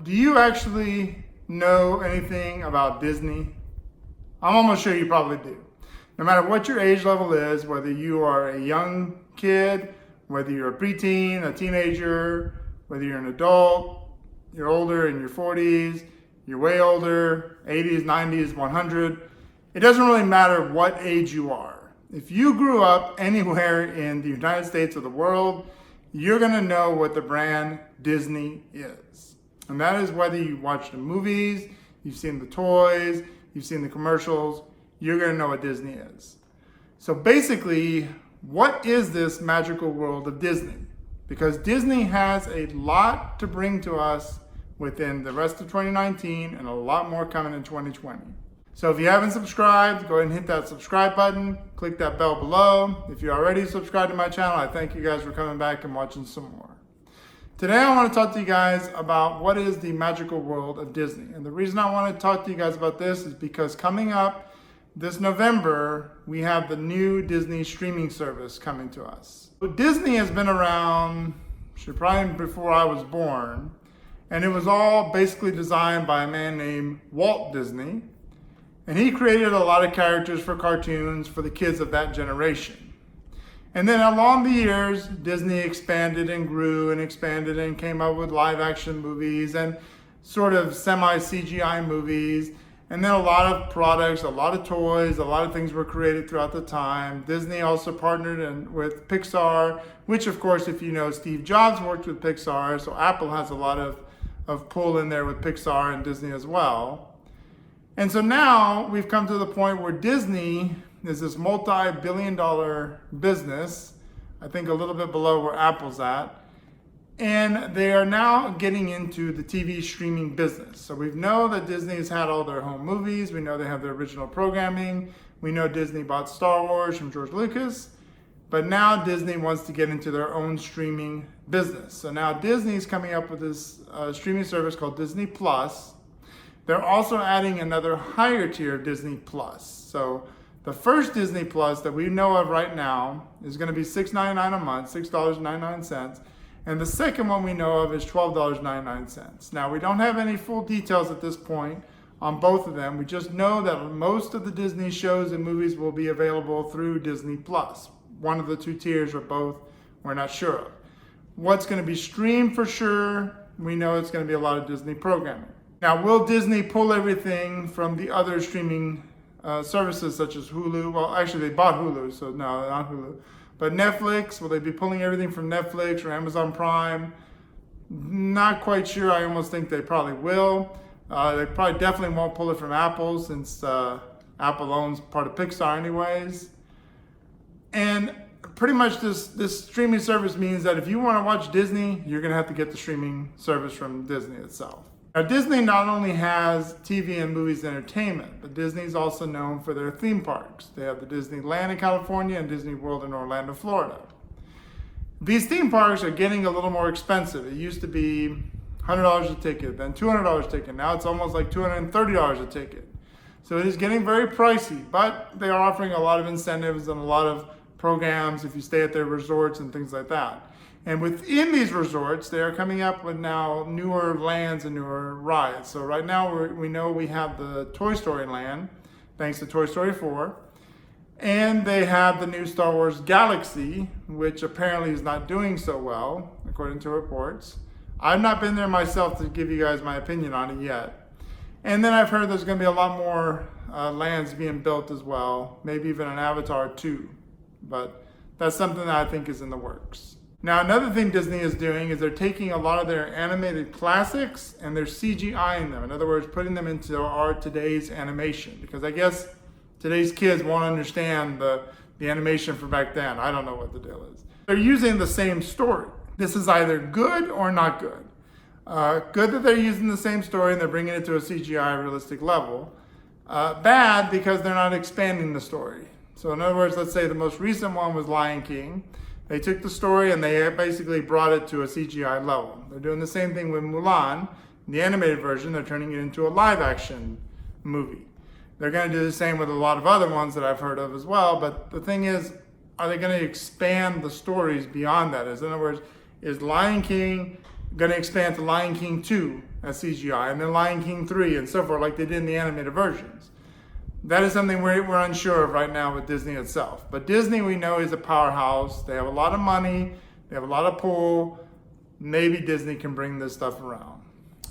do you actually know anything about Disney? I'm almost sure you probably do. No matter what your age level is, whether you are a young kid, whether you're a preteen, a teenager, whether you're an adult, you're older in your 40s, you're way older, 80s, 90s, 100, it doesn't really matter what age you are. If you grew up anywhere in the United States or the world, you're gonna know what the brand Disney is. And that is whether you watch the movies, you've seen the toys, you've seen the commercials, you're gonna know what Disney is. So basically, what is this magical world of Disney? Because Disney has a lot to bring to us within the rest of 2019 and a lot more coming in 2020. So if you haven't subscribed, go ahead and hit that subscribe button, click that bell below. If you're already subscribed to my channel, I thank you guys for coming back and watching some more. Today I want to talk to you guys about what is the magical world of Disney. And the reason I want to talk to you guys about this is because coming up this November, we have the new Disney streaming service coming to us. Disney has been around, probably before I was born, and it was all basically designed by a man named Walt Disney. And he created a lot of characters for cartoons for the kids of that generation. And then along the years, Disney expanded and grew and expanded and came up with live action movies and sort of semi-CGI movies. And then a lot of products, a lot of toys, a lot of things were created throughout the time. Disney also partnered with Pixar, which of course, if you know, Steve Jobs worked with Pixar, so Apple has a lot of pull in there with Pixar and Disney as well. And so now we've come to the point where Disney is this multi-billion-dollar business, I think a little bit below where Apple's at, and they are now getting into the TV streaming business. So we know that Disney has had all their home movies, we know they have their original programming, we know Disney bought Star Wars from George Lucas, but now Disney wants to get into their own streaming business. So now Disney's coming up with this streaming service called Disney Plus. They're also adding another higher tier of Disney Plus. So the first Disney Plus that we know of right now is going to be $6.99 a month, $6.99. And the second one we know of is $12.99. Now, we don't have any full details at this point on both of them. We just know that most of the Disney shows and movies will be available through Disney Plus. One of the two tiers or both, we're not sure of. What's going to be streamed for sure, we know it's going to be a lot of Disney programming. Now, will Disney pull everything from the other streaming services such as Hulu? Well, actually, they bought Hulu, so no, not Hulu. But Netflix, will they be pulling everything from Netflix or Amazon Prime? Not quite sure. I almost think they probably will. They probably definitely won't pull it from Apple since Apple owns part of Pixar anyways. And pretty much this streaming service means that if you want to watch Disney, you're going to have to get the streaming service from Disney itself. Now, Disney not only has TV and movies and entertainment, but Disney's also known for their theme parks. They have the DisneyLand in California and Disney World in Orlando, Florida. These theme parks are getting a little more expensive. It used to be $100 a ticket, then $200 a ticket. Now it's almost like $230 a ticket. So it is getting very pricey, but they are offering a lot of incentives and a lot of programs if you stay at their resorts and things like that. And within these resorts, they are coming up with now newer lands and newer rides. So right now we know we have the Toy Story land, thanks to Toy Story 4. And they have the new Star Wars Galaxy, which apparently is not doing so well, according to reports. I've not been there myself to give you guys my opinion on it yet. And then I've heard there's going to be a lot more lands being built as well, maybe even an Avatar 2. But that's something that I think is in the works. Now, another thing Disney is doing is they're taking a lot of their animated classics and they're CGIing them. In other words, putting them into today's animation. Because I guess today's kids won't understand the animation from back then. I don't know what the deal is. They're using the same story. This is either good or not good. Good that they're using the same story and they're bringing it to a CGI realistic level. Bad because they're not expanding the story. So in other words, let's say the most recent one was Lion King. They took the story and they basically brought it to a CGI level. They're doing the same thing with Mulan. The animated version, they're turning it into a live action movie. They're going to do the same with a lot of other ones that I've heard of as well. But the thing is, are they going to expand the stories beyond that? In other words, is Lion King going to expand to Lion King 2 as CGI, and then Lion King 3 and so forth, like they did in the animated versions. That is something we're unsure of right now with Disney itself. But Disney, we know, is a powerhouse. They have a lot of money. They have a lot of pull. Maybe Disney can bring this stuff around.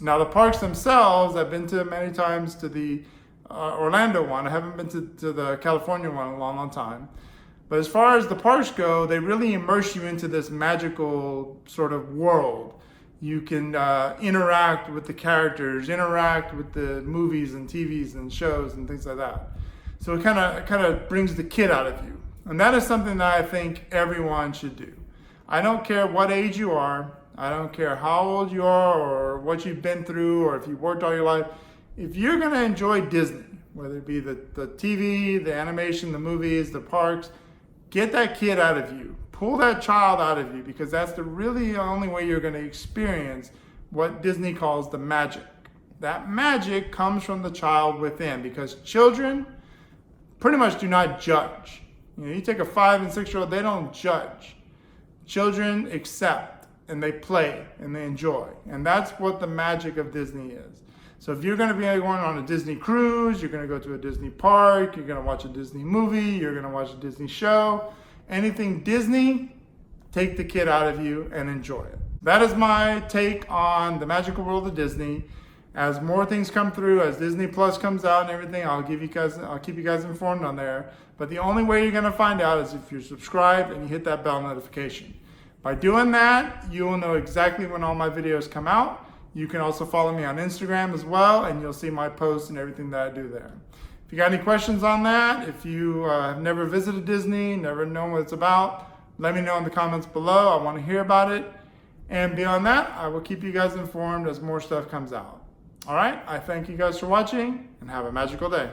Now, the parks themselves, I've been to many times to the Orlando one. I haven't been to the California one in a long, long time. But as far as the parks go, they really immerse you into this magical sort of world. You can interact with the characters, interact with the movies and TVs and shows and things like that. So it kind of brings the kid out of you. And that is something that I think everyone should do. I don't care what age you are. I don't care how old you are or what you've been through or if you've worked all your life. If you're going to enjoy Disney, whether it be the TV, the animation, the movies, the parks, get that kid out of you. Pull that child out of you, because that's the really only way you're going to experience what Disney calls the magic. That magic comes from the child within, because children pretty much do not judge. You take a 5 and 6-year-old, they don't judge. Children accept and they play and they enjoy. And that's what the magic of Disney is. So if you're going to be going on a Disney cruise, you're going to go to a Disney park, you're going to watch a Disney movie, you're going to watch a Disney show, anything Disney, take the kid out of you and enjoy it. That is my take on the magical world of Disney. As more things come through, as Disney Plus comes out and everything, I'll keep you guys informed on there. But the only way you're going to find out is if you're subscribed and you hit that bell notification. By doing that, you will know exactly when all my videos come out. You can also follow me on Instagram as well, and you'll see my posts and everything that I do there. If you got any questions on that, if you have never visited Disney, never known what it's about, let me know in the comments below. I want to hear about it. And beyond that, I will keep you guys informed as more stuff comes out. All right, I thank you guys for watching, and have a magical day.